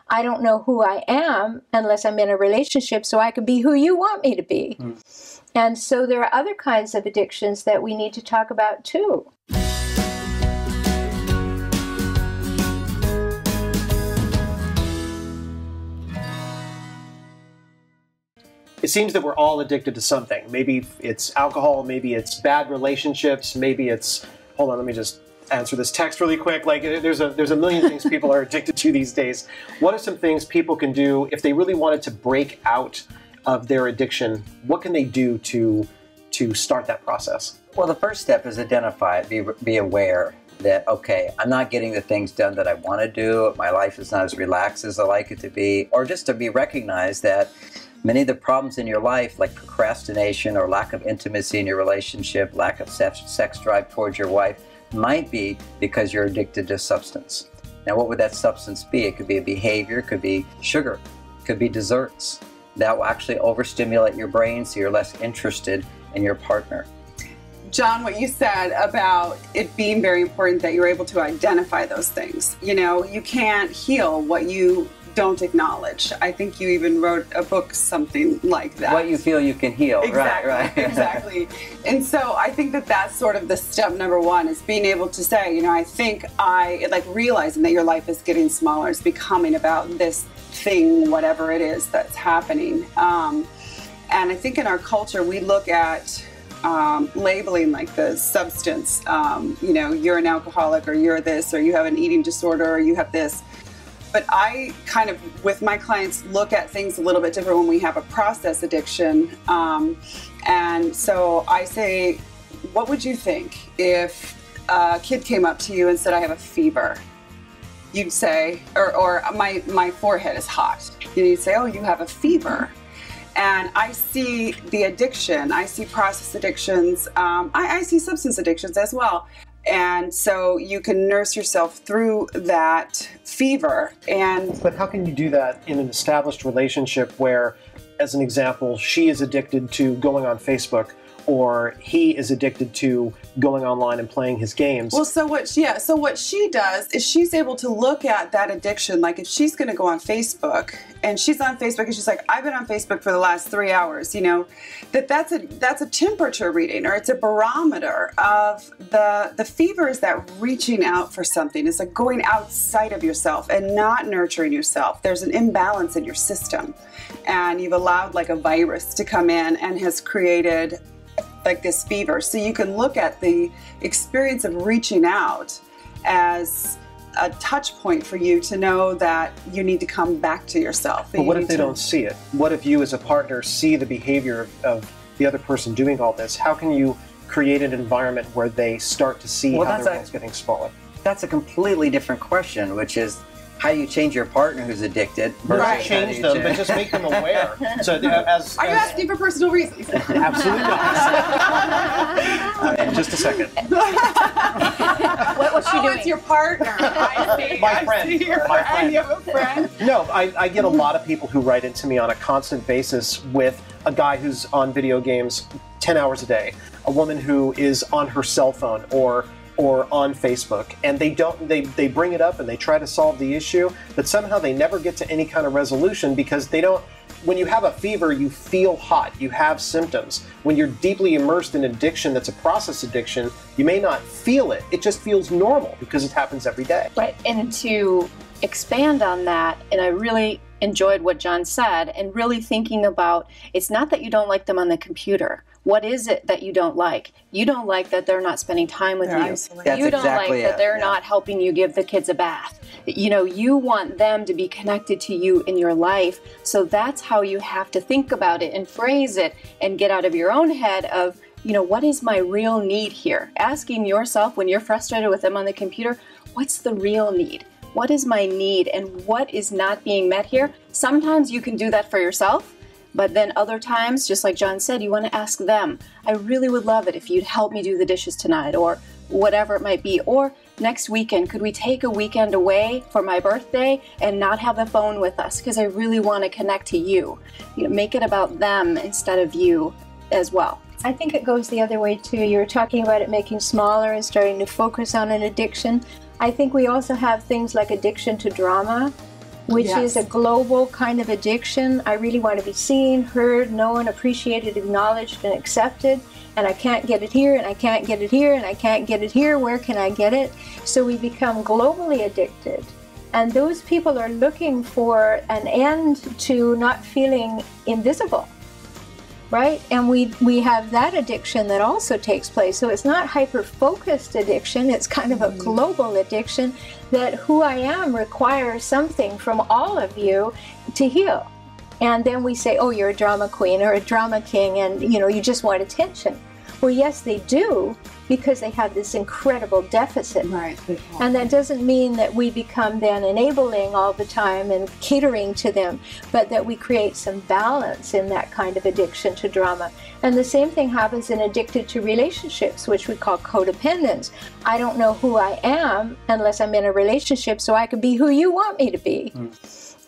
I don't know who I am unless I'm in a relationship, so I can be who you want me to be. And so there are other kinds of addictions that we need to talk about too. It seems that we're all addicted to something. Maybe it's alcohol, maybe it's bad relationships, maybe it's, hold on, let me just answer this text really quick. Like, there's a million things people are addicted to these days. What are some things people can do if they really wanted to break out of their addiction? What can they do to start that process? Well, the first step is identify it, be aware that, okay, I'm not getting the things done that I want to do, my life is not as relaxed as I like it to be, or just to be recognized that many of the problems in your life, like procrastination or lack of intimacy in your relationship, lack of sex drive towards your wife, might be because you're addicted to substance. Now, what would that substance be? It could be a behavior, it could be sugar, it could be desserts. That will actually overstimulate your brain so you're less interested in your partner. John, what you said about it being very important that you're able to identify those things. You know, you can't heal what you don't acknowledge. I think you even wrote a book, something like that. What you feel you can heal. Exactly, right. Exactly. And so I think that that's sort of the step number one, is being able to say, you know, I think like realizing that your life is getting smaller, is becoming about this thing, whatever it is that's happening. And I think in our culture, we look at labeling like the substance, you know, you're an alcoholic, or you're this, or you have an eating disorder, or you have this. But I kind of, with my clients, look at things a little bit different when we have a process addiction. And so I say, what would you think if a kid came up to you and said, I have a fever? You'd say, or my forehead is hot. You'd say, oh, you have a fever. And I see the addiction, I see process addictions, I see substance addictions as well. And so you can nurse yourself through that fever. But how can you do that in an established relationship where, as an example, she is addicted to going on Facebook, or he is addicted to going online and playing his games? Well, so what she does is she's able to look at that addiction. Like, if she's going to go on Facebook, and she's on Facebook and she's like, I've been on Facebook for the last 3 hours, you know, that's a temperature reading, or it's a barometer of the fever. Is that reaching out for something. It's like going outside of yourself and not nurturing yourself. There's an imbalance in your system, and you've allowed like a virus to come in and has created like this fever. So you can look at the experience of reaching out as a touch point for you to know that you need to come back to yourself. But what if they don't see it? What if you as a partner see the behavior of the other person doing all this? How can you create an environment where they start to see how their world's getting smaller? That's a completely different question, which is how you change your partner who's addicted. Right. Change them, but just make them aware. So, are you asking for personal reasons? Absolutely not. In just a second. What's she doing? It's your partner. I see. My friend. You have a friend? No, I get a lot of people who write into me on a constant basis with a guy who's on video games 10 hours a day, a woman who is on her cell phone or on Facebook, and they bring it up and they try to solve the issue, but somehow they never get to any kind of resolution, because they don't. When you have a fever, you feel hot, you have symptoms. When you're deeply immersed in addiction that's a process addiction, you may not feel it. It just feels normal because it happens every day. Right, and to expand on that, and I really enjoyed what John said, and really thinking about, it's not that you don't like them on the computer. What is it that you don't like? You don't like that they're not spending time with you. You don't like that they're not helping you give the kids a bath. You know, you want them to be connected to you in your life. So that's how you have to think about it and phrase it and get out of your own head of, you know, what is my real need here? Asking yourself when you're frustrated with them on the computer, what's the real need? What is my need and what is not being met here? Sometimes you can do that for yourself. But then other times, just like John said, you want to ask them, I really would love it if you'd help me do the dishes tonight, or whatever it might be. Or next weekend, could we take a weekend away for my birthday and not have the phone with us? Because I really want to connect to you. You know, make it about them instead of you as well. I think it goes the other way too. You were talking about it making smaller and starting to focus on an addiction. I think we also have things like addiction to drama. which Yes. is a global kind of addiction. I really want to be seen, heard, known, appreciated, acknowledged, and accepted. And I can't get it here, and I can't get it here, and I can't get it here. Where can I get it? So we become globally addicted. And those people are looking for an end to not feeling invisible, right? And we have that addiction that also takes place. So it's not hyper-focused addiction. It's kind of a global addiction that who I am requires something from all of you to heal. And then we say, oh, you're a drama queen or a drama king, and you just want attention. Well, yes, they do, because they have this incredible deficit. Right. And that doesn't mean that we become then enabling all the time and catering to them, but that we create some balance in that kind of addiction to drama. And the same thing happens in addicted to relationships, which we call codependence. I don't know who I am unless I'm in a relationship, so I can be who you want me to be.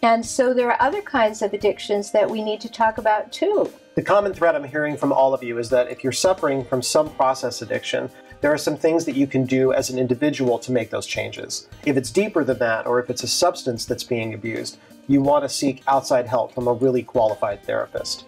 And so there are other kinds of addictions that we need to talk about too. The common thread I'm hearing from all of you is that if you're suffering from some process addiction, there are some things that you can do as an individual to make those changes. If it's deeper than that, or if it's a substance that's being abused, you want to seek outside help from a really qualified therapist.